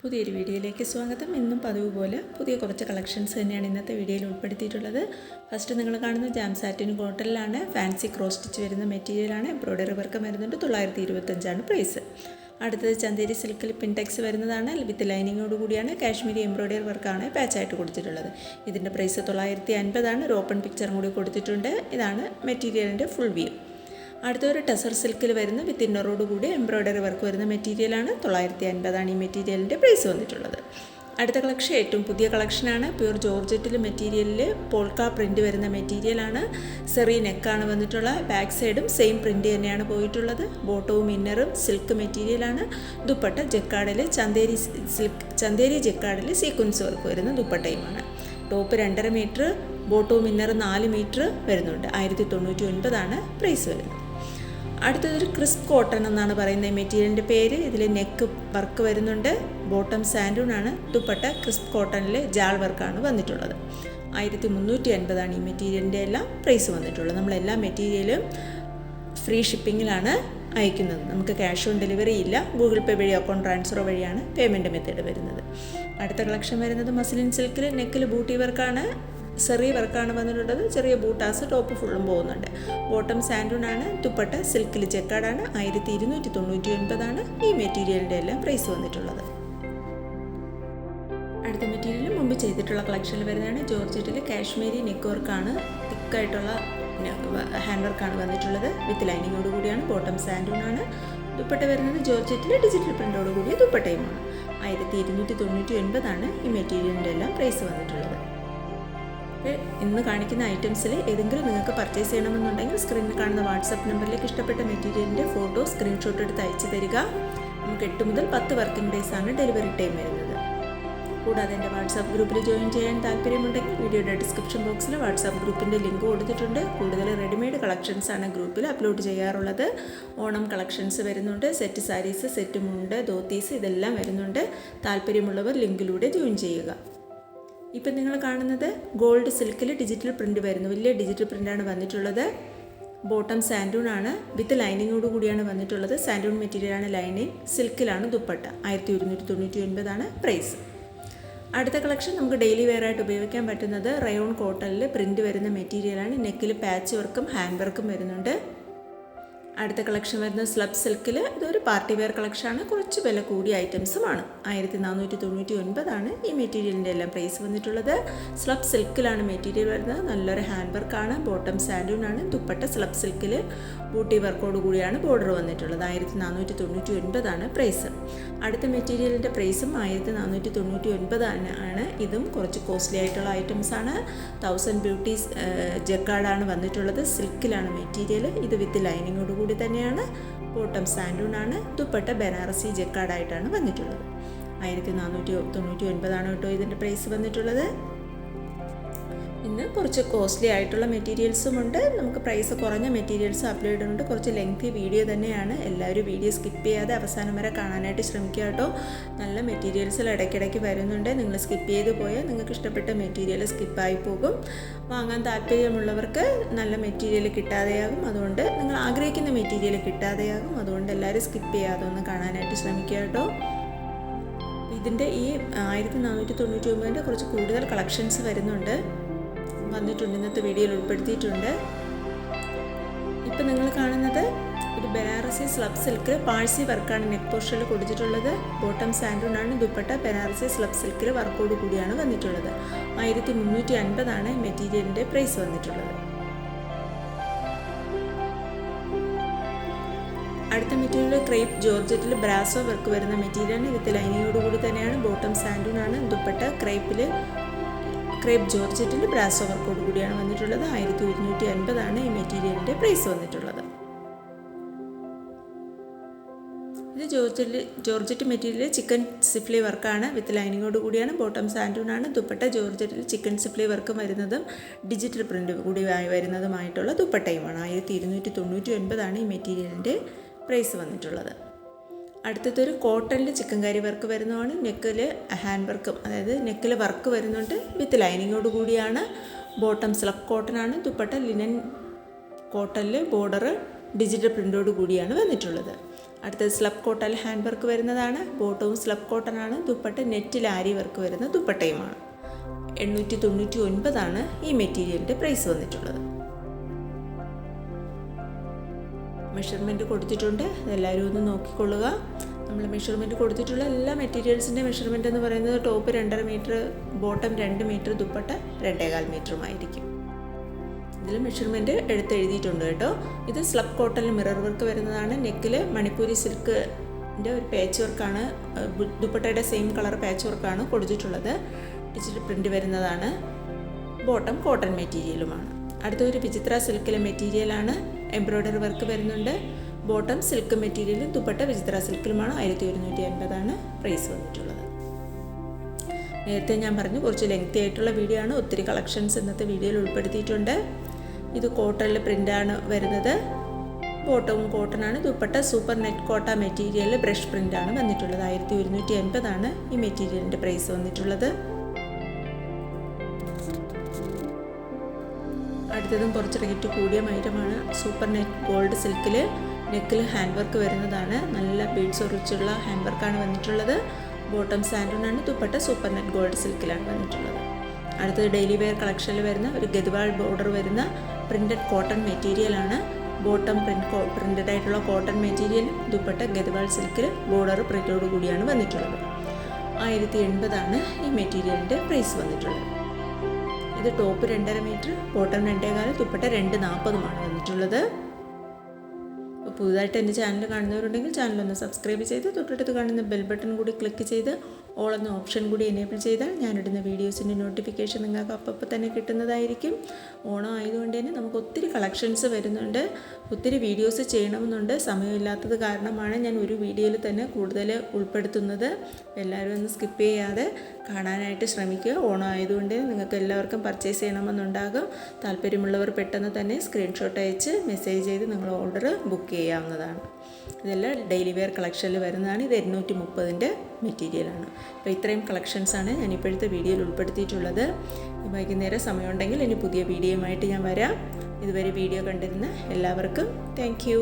പുതിയൊരു വീഡിയോയിലേക്ക് സ്വാഗതം. ഇന്നും പതിവ് പോലെ പുതിയ കുറച്ച് കളക്ഷൻസ് തന്നെയാണ് ഇന്നത്തെ വീഡിയോയിൽ ഉൾപ്പെടുത്തിയിട്ടുള്ളത്. ഫസ്റ്റ് നിങ്ങൾ കാണുന്നത് ജാം സാറ്റിൻ കോട്ടണിലാണ്. ഫാൻസി ക്രോസ് സ്റ്റിച്ച് വരുന്ന മെറ്റീരിയലാണ്. എംബ്രോയ്ഡറി വർക്ക് വരുന്നുണ്ട്. 925 പ്രൈസ്. അടുത്തത് ചന്തേരി സിൽക്കിൽ പിൻടെക്സ് വരുന്നതാണ്. വിത്ത് ലൈനിങ്ങോട് കൂടിയാണ്. കാശ്മീരി എംബ്രോയ്ഡറി വർക്കാണ് പാച്ചായിട്ട് കൊടുത്തിട്ടുള്ളത്. ഇതിൻ്റെ പ്രൈസ് 950 ഒരു ഓപ്പൺ പിക്ചറും കൂടി കൊടുത്തിട്ടുണ്ട്. ഇതാണ് മെറ്റീരിയലിൻ്റെ ഫുൾ വ്യൂ. അടുത്തൊരു ടെസർ സിൽക്കിൽ വരുന്ന വിത്ത് ഇന്നറോട് കൂടി എംബ്രോയ്ഡറി വർക്ക് വരുന്ന മെറ്റീരിയലാണ്. 950 ഈ മെറ്റീരിയലിൻ്റെ പ്രൈസ് വന്നിട്ടുള്ളത്. അടുത്ത കളക്ഷൻ ഏറ്റവും പുതിയ കളക്ഷനാണ്. പ്യൂർ ജോർജറ്റിൽ മെറ്റീരിയലിൽ പോൾക്ക പ്രിൻറ്റ് വരുന്ന മെറ്റീരിയലാണ്. സെറി നെക്കാണ് വന്നിട്ടുള്ളത്. ബാക്ക് സൈഡും സെയിം പ്രിൻറ്റ് തന്നെയാണ് പോയിട്ടുള്ളത്. ബോട്ടവും ഇന്നറും സിൽക്ക് മെറ്റീരിയലാണ്. ദുപ്പട്ട ജക്കാർഡിൽ ചന്തേരി ജക്കാർഡിൽ സീക്വൻസ് വർക്ക് വരുന്ന ദുപ്പട്ടയുമാണ്. ടോപ്പ് 2.5 മീറ്റർ, ബോട്ടവും ഇന്നറും 4 മീറ്റർ വരുന്നുണ്ട്. 1099 പ്രൈസ് വരുന്നത്. അടുത്തതൊരു ക്രിസ്പ് കോട്ടൺ എന്നാണ് പറയുന്നത് ഈ മെറ്റീരിയലിൻ്റെ പേര്. ഇതിൽ നെക്ക് വർക്ക് വരുന്നുണ്ട്. ബോട്ടം സാൻഡൂണാണ്. ദുപ്പട്ട ക്രിസ്പ് കോട്ടണിൽ ജാൾ വർക്കാണ് വന്നിട്ടുള്ളത്. 1350 ഈ മെറ്റീരിയലിൻ്റെ എല്ലാം പ്രൈസ് വന്നിട്ടുള്ളത്. നമ്മളെല്ലാ മെറ്റീരിയലും ഫ്രീ ഷിപ്പിങ്ങിലാണ് അയക്കുന്നത്. നമുക്ക് ക്യാഷ് ഓൺ ഡെലിവറി ഇല്ല. ഗൂഗിൾ പേ വഴി അക്കൗണ്ട് ട്രാൻസ്ഫർ വഴിയാണ് പേയ്മെൻറ്റ് മെത്തേഡ് വരുന്നത്. അടുത്ത കളക്ഷൻ വരുന്നത് മസ്ലിൻ സിൽക്കിൽ നെക്കിൽ ബൂട്ടി വർക്കാണ്. സെറി വർക്കാണ് വന്നിട്ടുള്ളത്. ചെറിയ ബൂട്ടാസ്, ടോപ്പ് ഫുള്ളും പോകുന്നുണ്ട്. ബോട്ടം സാൻഡൂണാണ്. ദുപ്പട്ട സിൽക്കിൽ ജക്കാർഡാണ്. 1299 ഈ മെറ്റീരിയലിൻ്റെ എല്ലാം പ്രൈസ് വന്നിട്ടുള്ളത്. അടുത്ത മെറ്റീരിയൽ മുമ്പ് ചെയ്തിട്ടുള്ള കളക്ഷനിൽ വരുന്നതാണ്. ജോർജറ്റിൽ കാശ്മീരി നെക്ക് വർക്കാണ്. തിക്കായിട്ടുള്ള ഹാൻഡ് വർക്കാണ് വന്നിട്ടുള്ളത്. വിത്ത് ലൈനിങ്ങോട് കൂടിയാണ്. ബോട്ടം സാൻഡൂണാണ്. ദുപ്പട്ട വരുന്നത് ജോർജറ്റിൽ ഡിജിറ്റൽ പ്രിൻ്റോട് കൂടിയ ദുപ്പട്ടയുമാണ്. 1299 ഈ മെറ്റീരിയലിൻ്റെ എല്ലാം പ്രൈസ് വന്നിട്ടുള്ളത്. ഇന്ന് കാണിക്കുന്ന ഐറ്റംസിൽ ഏതെങ്കിലും നിങ്ങൾക്ക് പർച്ചേസ് ചെയ്യണമെന്നുണ്ടെങ്കിൽ സ്ക്രീനിൽ കാണുന്ന വാട്സപ്പ് നമ്പറിലേക്ക് ഇഷ്ടപ്പെട്ട മെറ്റീരിയലിൻ്റെ ഫോട്ടോ സ്ക്രീൻഷോട്ട് എടുത്ത് അയച്ചു തരിക. നമുക്ക് 8 മുതൽ 10 വർക്കിംഗ് ഡേയ്സാണ് ഡെലിവറി ടൈം വരുന്നത്. കൂടാതെ എൻ്റെ വാട്സാപ്പ് ഗ്രൂപ്പിൽ ജോയിൻ ചെയ്യാൻ താല്പര്യമുണ്ടെങ്കിൽ വീഡിയോയുടെ ഡിസ്ക്രിപ്ഷൻ ബോക്സിൽ വാട്സാപ്പ് ഗ്രൂപ്പിൻ്റെ ലിങ്ക് കൊടുത്തിട്ടുണ്ട്. കൂടുതൽ റെഡിമെയ്ഡ് കളക്ഷൻസാണ് ഗ്രൂപ്പിൽ അപ്ലോഡ് ചെയ്യാറുള്ളത്. ഓണം കളക്ഷൻസ് വരുന്നുണ്ട്. സെറ്റ് സാരീസ്, സെറ്റ് മുണ്ട്, ധോത്തീസ് ഇതെല്ലാം വരുന്നുണ്ട്. താല്പര്യമുള്ളവർ ലിങ്കിലൂടെ ജോയിൻ ചെയ്യുക. ഇപ്പം നിങ്ങൾ കാണുന്നത് ഗോൾഡ് സിൽക്കിൽ ഡിജിറ്റൽ പ്രിൻ്റ് വരുന്നു. വലിയ ഡിജിറ്റൽ പ്രിൻ്റാണ് വന്നിട്ടുള്ളത്. ബോട്ടം സാൻഡൂണാണ്. വിത്ത് ലൈനിങ്ങോട് കൂടിയാണ് വന്നിട്ടുള്ളത്. സാൻഡൂൺ മെറ്റീരിയലാണ്. ലൈനിങ് സിൽക്കിലാണ് ദുപ്പട്ട. 1299 പ്രൈസ്. അടുത്ത കളക്ഷൻ നമുക്ക് ഡെയിലി വെയർ ആയിട്ട് ഉപയോഗിക്കാൻ പറ്റുന്നത് റയോൺ കോട്ടണിൽ പ്രിൻ്റ് വരുന്ന മെറ്റീരിയലാണ്. നെക്കിൽ പാച്ച് വർക്കും ഹാൻഡ് വർക്കും വരുന്നുണ്ട്. അടുത്ത കളക്ഷൻ വരുന്നത് സ്ലബ് സിൽക്കിൽ. ഇതൊരു പാർട്ടി വെയർ കളക്ഷനാണ്. കുറച്ച് വില കൂടിയ ഐറ്റംസുമാണ്. 1499 ഈ മെറ്റീരിയലിൻ്റെ എല്ലാം പ്രൈസ് വന്നിട്ടുള്ളത്. സ്ലബ് സിൽക്കിലാണ് മെറ്റീരിയൽ വരുന്നത്. നല്ലൊരു ഹാൻഡ് വർക്കാണ്. ബോട്ടം സാൻഡൂണാണ്. ദുപ്പട്ട സ്ലബ് സിൽക്കിൽ ബൂട്ടി വർക്കോട് കൂടിയാണ് ബോർഡർ വന്നിട്ടുള്ളത്. 1499 പ്രൈസ്. അടുത്ത മെറ്റീരിയലിൻ്റെ പ്രൈസും 1499 ആണ്. ഇതും കുറച്ച് കോസ്റ്റ്ലി ആയിട്ടുള്ള ഐറ്റംസാണ്. 1000 ബ്യൂട്ടീസ് ജക്കാർഡാണ് വന്നിട്ടുള്ളത്. സിൽക്കിലാണ് മെറ്റീരിയൽ. ഇത് വിത്ത് ലൈനിങ്ങോട് കൂടി തന്നെയാണ്. ബോട്ടം സാൻഡൂണാണ്. ദുപ്പട്ട ബനാറസി ജക്കാർഡായിട്ടാണ് വന്നിട്ടുള്ളത്. 1499 കേട്ടോ ഇതിൻ്റെ പ്രൈസ് വന്നിട്ടുള്ളത്. ഇന്ന് കുറച്ച് കോസ്റ്റ്ലി ആയിട്ടുള്ള മെറ്റീരിയൽസും ഉണ്ട്. നമുക്ക് പ്രൈസ് കുറഞ്ഞ മെറ്റീരിയൽസ് അപ്ലോഡ് ചെയ്യുന്നുണ്ട്. കുറച്ച് ലെങ്തി വീഡിയോ തന്നെയാണ്. എല്ലാവരും വീഡിയോ സ്കിപ്പ് ചെയ്യാതെ അവസാനം വരെ കാണാനായിട്ട് ശ്രമിക്കുക കേട്ടോ. നല്ല മെറ്റീരിയൽസിൽ ഇടയ്ക്കിടയ്ക്ക് വരുന്നുണ്ട്. നിങ്ങൾ സ്കിപ്പ് ചെയ്ത് പോയാൽ നിങ്ങൾക്ക് ഇഷ്ടപ്പെട്ട മെറ്റീരിയൽ സ്കിപ്പായി പോകും. വാങ്ങാൻ താല്പര്യമുള്ളവർക്ക് നല്ല മെറ്റീരിയൽ കിട്ടാതെയാകും. അതുകൊണ്ട് നിങ്ങൾ ആഗ്രഹിക്കുന്ന മെറ്റീരിയൽ കിട്ടാതെയാകും. അതുകൊണ്ട് എല്ലാവരും സ്കിപ്പ് ചെയ്യാതെ ഒന്ന് കാണാനായിട്ട് ശ്രമിക്കുക കേട്ടോ. ഇതിൻ്റെ ഈ 1499 കുറച്ച് കൂടുതൽ കളക്ഷൻസ് വന്നിട്ടുണ്ട്. ഇന്നത്തെ വീഡിയോയിൽ ഉൾപ്പെടുത്തിയിട്ടുണ്ട്. ഇപ്പം നിങ്ങൾ കാണുന്നത് ഒരു ബനാറസി സ്ലബ് സിൽക്ക് പാഴ്സി വർക്കാണ് നെക്ക് പോർഷനിൽ കൊടുത്തിട്ടുള്ളത്. ബോട്ടം സാൻഡൂണാണ്. ദുപ്പട്ട ബനാറസി സ്ലബ് സിൽക്കിൽ വർക്കോട് കൂടിയാണ് വന്നിട്ടുള്ളത്. 1350 മെറ്റീരിയലിൻ്റെ പ്രൈസ് വന്നിട്ടുള്ളത്. അടുത്ത മെറ്റീരിയൽ ക്രേപ്പ് ജോർജറ്റിൽ ബ്രാസോ വർക്ക് വരുന്ന മെറ്റീരിയലാണ്. വിത്ത് ലൈനിങ്ങോട് കൂടി തന്നെയാണ്. ബോട്ടം സാൻഡൂണാണ്. ദുപ്പട്ട ക്രേപ്പ് ജോർജറ്റിൽ ബ്രാസോ വർക്കോട് കൂടിയാണ് വന്നിട്ടുള്ളത്. 1250 ഈ മെറ്റീരിയലിൻ്റെ പ്രൈസ് വന്നിട്ടുള്ളത്. ഇത് ജോർജറ്റ് മെറ്റീരിയൽ ചിക്കൻ സിഫ്ലി വർക്കാണ്. വിത്ത് ലൈനിങ്ങോട് കൂടിയാണ്. ബോട്ടം സാൻഡൂണാണ്. ദുപ്പട്ട ജോർജറ്റിൽ ചിക്കൻ സിഫ്ലി വർക്കും വരുന്നതും ഡിജിറ്റൽ പ്രിൻ്റ് കൂടി വരുന്നതുമായിട്ടുള്ള ദുപ്പട്ടയുമാണ്. 1299 ഈ മെറ്റീരിയലിൻ്റെ പ്രൈസ് വന്നിട്ടുള്ളത്. അടുത്തതൊരു കോട്ടണിൽ ചിക്കൻ കറി വർക്ക് വരുന്നതാണ്. നെക്കിൽ ഹാൻഡ് വർക്കും, അതായത് നെക്കിൽ വർക്ക് വരുന്നുണ്ട്. വിത്ത് ലൈനിങ്ങോട് കൂടിയാണ്. ബോട്ടം സ്ലബ് കോട്ടനാണ്. ദുപ്പട്ട ലിനൻ കോട്ടണിൽ ബോർഡർ ഡിജിറ്റൽ പ്രിൻ്റോട് കൂടിയാണ് വന്നിട്ടുള്ളത്. അടുത്തത് സ്ലബ് കോട്ടൺ ഹാൻഡ് വർക്ക് വരുന്നതാണ്. ബോട്ടവും സ്ലബ് കോട്ടൺ ആണ്. ദുപ്പട്ട നെറ്റിൽ ആരി വർക്ക് വരുന്ന ദുപ്പട്ടയുമാണ്. 899 ഈ മെറ്റീരിയലിൻ്റെ പ്രൈസ് വന്നിട്ടുള്ളത്. മെഷർമെൻറ്റ് കൊടുത്തിട്ടുണ്ട്, അതെല്ലാവരും ഒന്ന് നോക്കിക്കൊള്ളുക. നമ്മൾ മെഷർമെൻറ്റ് കൊടുത്തിട്ടുള്ള എല്ലാ മെറ്റീരിയൽസിൻ്റെ മെഷർമെൻറ്റ് എന്ന് പറയുന്നത് top 2.5 metre, bottom 2 metre, dupatta 2.25 മീറ്ററുമായിരിക്കും. ഇതിൽ മെഷർമെൻറ്റ് എഴുതിയിട്ടുണ്ട് കേട്ടോ. ഇത് സ്ലബ് കോട്ടണിൽ മിറർ വർക്ക് വരുന്നതാണ്. നെക്കിൽ മണിപ്പൂരി സിൽക്കിൻ്റെ ഒരു പാച്ച് വർക്കാണ്, ദുപ്പട്ടയുടെ സെയിം കളർ പാച്ച് വർക്കാണ് കൊടുത്തിട്ടുള്ളത്. ഡിജിറ്റൽ പ്രിൻ്റ് വരുന്നതാണ്. ബോട്ടം കോട്ടൺ മെറ്റീരിയലുമാണ്. അടുത്തൊരു വിചിത്ര സിൽക്കിലെ മെറ്റീരിയലാണ്. എംബ്രോയ്ഡറി വർക്ക് വരുന്നുണ്ട്. ബോട്ടം സിൽക്ക് മെറ്റീരിയലും ദുപ്പട്ട വിചിത്ര സിൽക്കിലുമാണ്. 1150 പ്രൈസ് വന്നിട്ടുള്ളത്. നേരത്തെ ഞാൻ പറഞ്ഞു കുറച്ച് ലെങ്തി ആയിട്ടുള്ള വീഡിയോ ആണ്. ഒത്തിരി കളക്ഷൻസ് ഇന്നത്തെ വീഡിയോയിൽ ഉൾപ്പെടുത്തിയിട്ടുണ്ട്. ഇത് കോട്ടണിൽ പ്രിൻ്റാണ് വരുന്നത്. ബോട്ടവും കോട്ടണാണ്. ദുപ്പട്ട സൂപ്പർ നെറ്റ് കോട്ട മെറ്റീരിയലിൽ ബ്രഷ് പ്രിൻ്റാണ് വന്നിട്ടുള്ളത്. 1150 ഈ മെറ്റീരിയലിൻ്റെ പ്രൈസ് വന്നിട്ടുള്ളത്. അടുത്തതും കുറച്ച് റേറ്റ് കൂടിയ ഐറ്റമാണ്. സൂപ്പർ നെറ്റ് ഗോൾഡ് സിൽക്കിൽ നെക്കിൽ ഹാൻഡ് വർക്ക് വരുന്നതാണ്. നല്ല ബീഡ്സ് ഒറിച്ചുള്ള ഹാൻഡ് വർക്കാണ് വന്നിട്ടുള്ളത്. ബോട്ടം സാൻഡൂണാണ്. ദുപ്പട്ട സൂപ്പർ നെറ്റ് ഗോൾഡ് സിൽക്കിലാണ് വന്നിട്ടുള്ളത്. അടുത്തത് ഡെയിലി വെയർ കളക്ഷനിൽ വരുന്ന ഒരു ഗദ്വാൾ ബോർഡർ വരുന്ന പ്രിൻറ്റഡ് കോട്ടൺ മെറ്റീരിയലാണ്. ബോട്ടം പ്രിൻറ്റഡ് ആയിട്ടുള്ള കോട്ടൺ മെറ്റീരിയൽ, ദുപ്പട്ട ഗദ്വാൾ സിൽക്കിൽ ബോർഡർ പ്രിൻറ്റോട് കൂടിയാണ് വന്നിട്ടുള്ളത്. 1080 ഈ മെറ്റീരിയലിൻ്റെ പ്രൈസ് വന്നിട്ടുള്ളത്. ഇത് ടോപ്പ് 2.5 മീറ്റർ, ബോട്ടം 2.25, ദുപ്പട്ട 240 വന്നിട്ടുള്ളത്. അപ്പോൾ പുതുതായിട്ട് എൻ്റെ ചാനൽ കാണുന്നവരുണ്ടെങ്കിൽ ചാനലൊന്ന് സബ്സ്ക്രൈബ് ചെയ്ത് തൊട്ടടുത്ത് കാണുന്ന ബെൽ ബട്ടൺ കൂടി ക്ലിക്ക് ചെയ്ത് ഓൾ എന്ന ഓപ്ഷൻ കൂടി എനേബിൾ ചെയ്താൽ ഞാനിടുന്ന വീഡിയോസിൻ്റെ നോട്ടിഫിക്കേഷൻ നിങ്ങൾക്ക് അപ്പോൾ തന്നെ കിട്ടുന്നതായിരിക്കും. ഓണം ആയതുകൊണ്ട് തന്നെ നമുക്ക് ഒത്തിരി കളക്ഷൻസ് വരുന്നുണ്ട്. ഒത്തിരി വീഡിയോസ് ചെയ്യണമെന്നുണ്ട്. സമയമില്ലാത്തത് കാരണമാണ് ഞാൻ ഒരു വീഡിയോയിൽ തന്നെ കൂടുതൽ ഉൾപ്പെടുത്തുന്നത്. എല്ലാവരും ഒന്ന് സ്കിപ്പ് ചെയ്യാതെ കാണാനായിട്ട് ശ്രമിക്കുക. ഓണം ആയതുകൊണ്ട് നിങ്ങൾക്ക് എല്ലാവർക്കും പർച്ചേസ് ചെയ്യണമെന്നുണ്ടാകും. താല്പര്യമുള്ളവർ പെട്ടെന്ന് തന്നെ സ്ക്രീൻഷോട്ട് അയച്ച് മെസ്സേജ് ചെയ്ത് നിങ്ങൾ ഓർഡർ ബുക്ക് ചെയ്യാവുന്നതാണ്. ഇതെല്ലാം ഡെയിലി വെയർ കളക്ഷനിൽ വരുന്നതാണ്. ഇത് 830 മെറ്റീരിയലാണ്. അപ്പോൾ ഇത്രയും കളക്ഷൻസാണ് ഞാൻ ഇപ്പോഴത്തെ വീഡിയോയിൽ ഉൾപ്പെടുത്തിയിട്ടുള്ളത്. വൈകുന്നേരം സമയമുണ്ടെങ്കിൽ ഇനി പുതിയ വീഡിയോയുമായിട്ട് ഞാൻ വരാം. ഇതുവരെ വീഡിയോ കണ്ടിരുന്ന എല്ലാവർക്കും താങ്ക് യു.